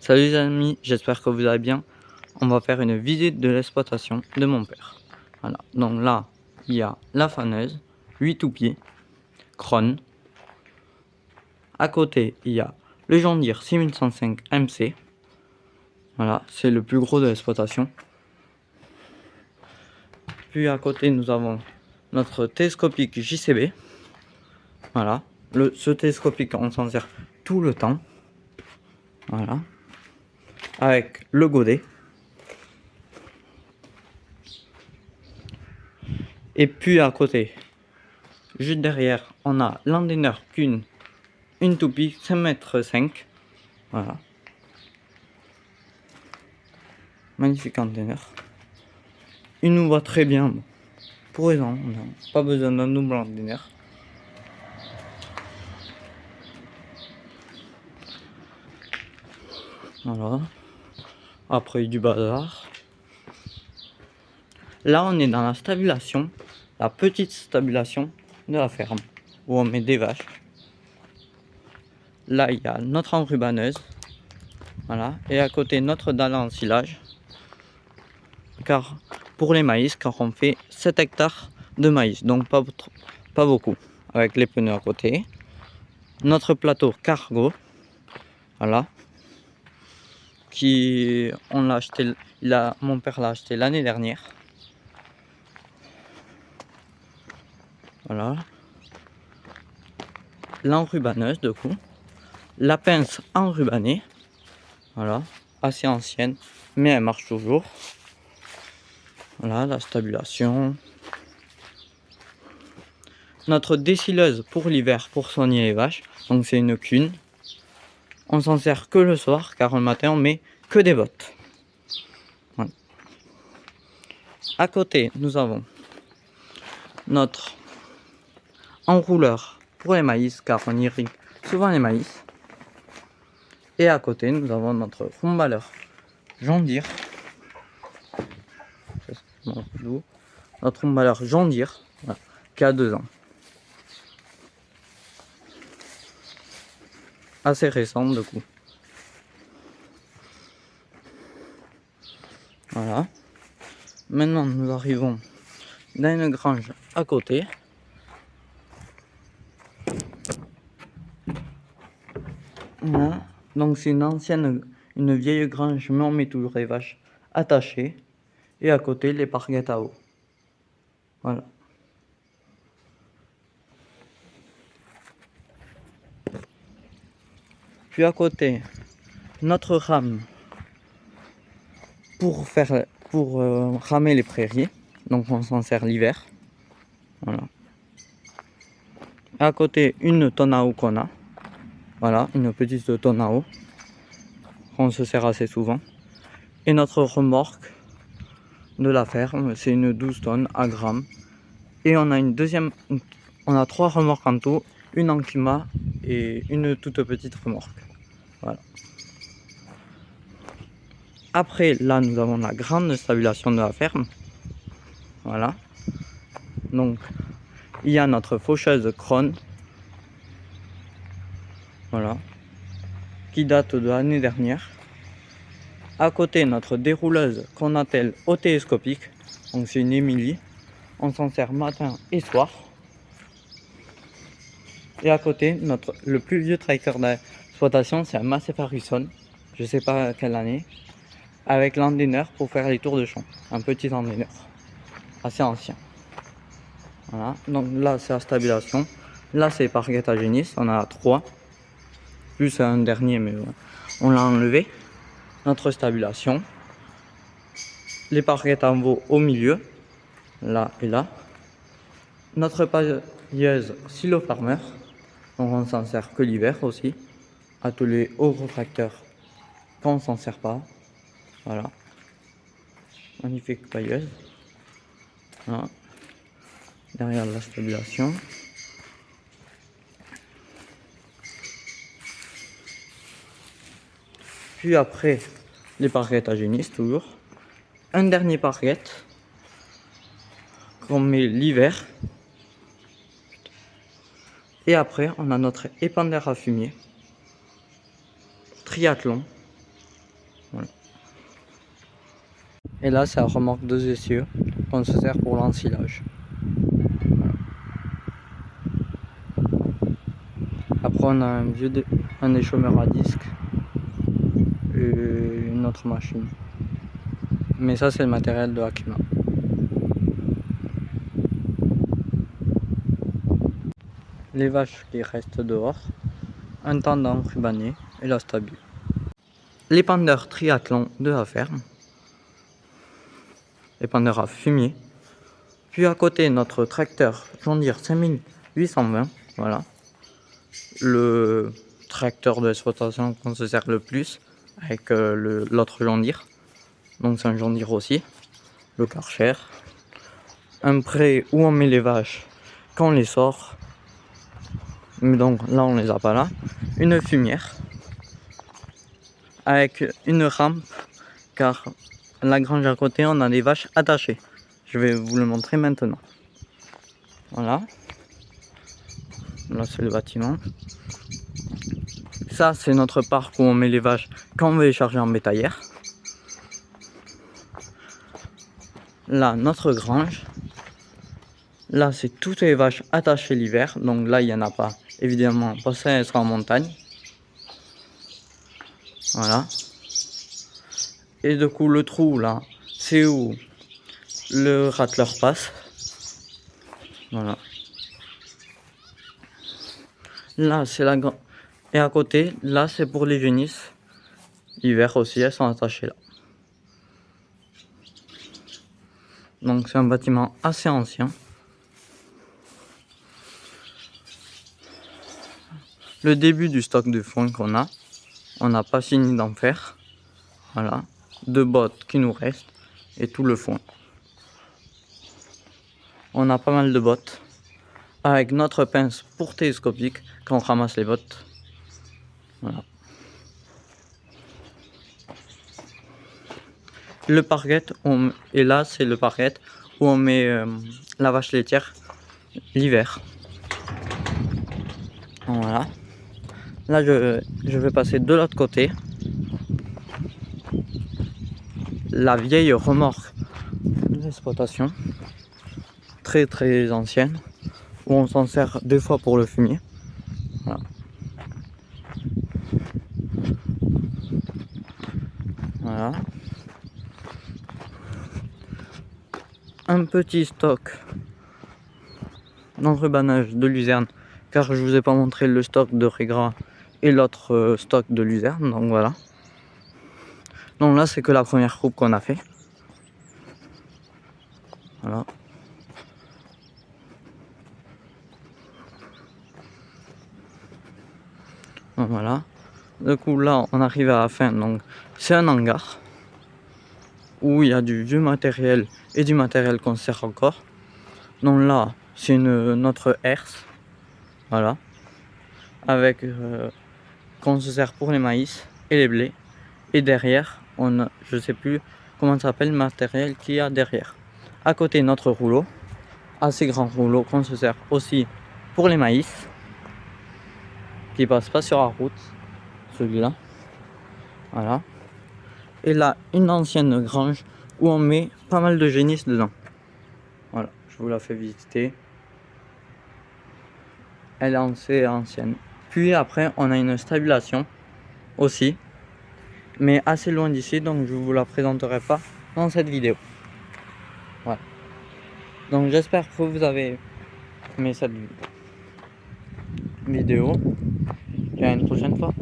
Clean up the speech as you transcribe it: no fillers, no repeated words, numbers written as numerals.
Salut les amis, j'espère que vous allez bien. On va faire une visite de l'exploitation de mon père. Voilà, donc là, il y a la faneuse, 8 toupies, Krone. À côté, il y a le John Deere 6105 MC. Voilà, c'est le plus gros de l'exploitation. Puis à côté, nous avons notre télescopique JCB. Voilà, ce télescopique, on s'en sert tout le temps. Voilà, avec le godet. Et puis à côté, juste derrière, on a l'anteneur qu'une toupie 5,5 m. Voilà. Magnifique anteneur. Il nous va très bien. Pour raison, on n'a pas besoin d'un double anteneur. Voilà. Après du bazar. Là, on est dans la stabulation, la petite stabulation de la ferme, où on met des vaches. Là, il y a notre enrubaneuse. Voilà. Et à côté, notre dalle à ensilage. Car pour les maïs, car on fait 7 hectares de maïs, donc pas beaucoup. Avec les pneus à côté. Notre plateau cargo. Voilà. On l'a acheté, mon père l'a acheté l'année dernière. Voilà. L'enrubaneuse de coup. La pince enrubanée. Voilà. Assez ancienne, mais elle marche toujours. Voilà, la stabulation. Notre décileuse pour l'hiver pour soigner les vaches. Donc c'est une cune. On s'en sert que le soir, car le matin on met que des bottes. Voilà. À côté, nous avons notre enrouleur pour les maïs, car on irrigue souvent les maïs. Et à côté, nous avons notre romballeur John Deere. Notre romballeur John Deere, voilà, qui a 2 ans. Assez récent, du coup. Voilà. Maintenant, nous arrivons dans une grange à côté. Voilà. Donc c'est une vieille grange, mais on met toujours les vaches attachées. Et à côté, les parguettes à eau. Voilà. Puis à côté, notre rame pour ramer les prairies. Donc on s'en sert l'hiver. Voilà. À côté, une tonne à eau qu'on a. Voilà, une petite tonne à eau. On se sert assez souvent. Et notre remorque de la ferme, c'est une 12 tonnes à grammes. Et on a 3 remorques en tout, une en climat et une toute petite remorque. Voilà. Après, là, nous avons la grande stabulation de la ferme. Voilà. Donc, il y a notre faucheuse Krone. Voilà. Qui date de l'année dernière. À côté, notre dérouleuse qu'on appelle au télescopique. Donc, c'est une Émilie. On s'en sert matin et soir. Et à côté, le plus vieux tracteur d'exploitation, c'est un Massey Ferguson. Je sais pas quelle année. Avec l'endaineur pour faire les tours de champ. Un petit endaineur. Assez ancien. Voilà. Donc là, c'est la stabulation. Là, c'est parguettes à génisse. On en a 3. Plus un dernier, mais on l'a enlevé. Notre stabulation. Les parguettes en veau au milieu. Là et là. Notre pailleuse Silo Farmer. Donc on s'en sert que l'hiver aussi. À tous les hauts gros tracteurs quand on s'en sert pas. Voilà. Magnifique pailleuse. Voilà. Derrière la stabulation. Puis après, les parguettes à génisse toujours. Un dernier parguette qu'on met l'hiver. Et après, on a notre épandeur à fumier. Triathlon. Voilà. Et là, c'est la remorque 2 essieux qu'on se sert pour l'ensilage. Voilà. Après, on a un échauffeur à disque et une autre machine. Mais ça, c'est le matériel de Akima. Les vaches qui restent dehors, un tendon rubané et la stabile. L'épandeur triathlon de la ferme, épandeur à fumier. Puis à côté, notre tracteur John Deere 5820, voilà. Le tracteur de l'exploitation qu'on se sert le plus avec l'autre John Deere. Donc c'est un John Deere aussi, le Karcher. Un pré où on met les vaches quand on les sort. Mais donc là on les a pas là. Une fumière avec une rampe car la grange à côté on a des vaches attachées. Je vais vous le montrer maintenant. Voilà. Là c'est le bâtiment. Ça c'est notre parc où on met les vaches quand on veut les charger en bétaillère. Là notre grange. Là c'est toutes les vaches attachées l'hiver. Donc là il n'y en a pas évidemment parce qu'elles sont en montagne. Voilà. Et du coup le trou là c'est où le rateleur passe. Voilà. Là c'est la grande. Et à côté là c'est pour les génisses. L'hiver aussi elles sont attachées là. Donc c'est un bâtiment assez ancien. Le début du stock de foin qu'on a, on n'a pas fini d'en faire. Voilà, 2 bottes qui nous restent et tout le foin. On a pas mal de bottes avec notre pince pour télescopique quand on ramasse les bottes. Voilà. Le parquet, et là c'est le parquet où on met la vache laitière l'hiver. Voilà. Là je vais passer de l'autre côté. La vieille remorque de l'exploitation, très ancienne, où on s'en sert des fois pour le fumier. Voilà. Voilà. Un petit stock d'enrubanage de luzerne, car je vous ai pas montré le stock de Régra et l'autre stock de luzerne, donc voilà. Donc là c'est que la première coupe qu'on a fait. Voilà. Donc voilà. Du coup là on arrive à la fin, donc c'est un hangar où il y a du vieux matériel et du matériel qu'on sert encore. Donc là c'est notre herse, voilà, avec qu'on se sert pour les maïs et les blés. Et derrière on a, je sais plus comment ça s'appelle, le matériel qu'il y a derrière. À côté notre rouleau, assez grand rouleau qu'on se sert aussi pour les maïs, qui passe pas sur la route, celui-là. Voilà. Et là une ancienne grange où on met pas mal de génisses dedans. Voilà, je vous la fais visiter. Elle est assez ancienne. Puis après on a une stabulation aussi, mais assez loin d'ici, donc je vous la présenterai pas dans cette vidéo. Voilà. Donc j'espère que vous avez aimé cette vidéo. Et à une prochaine fois.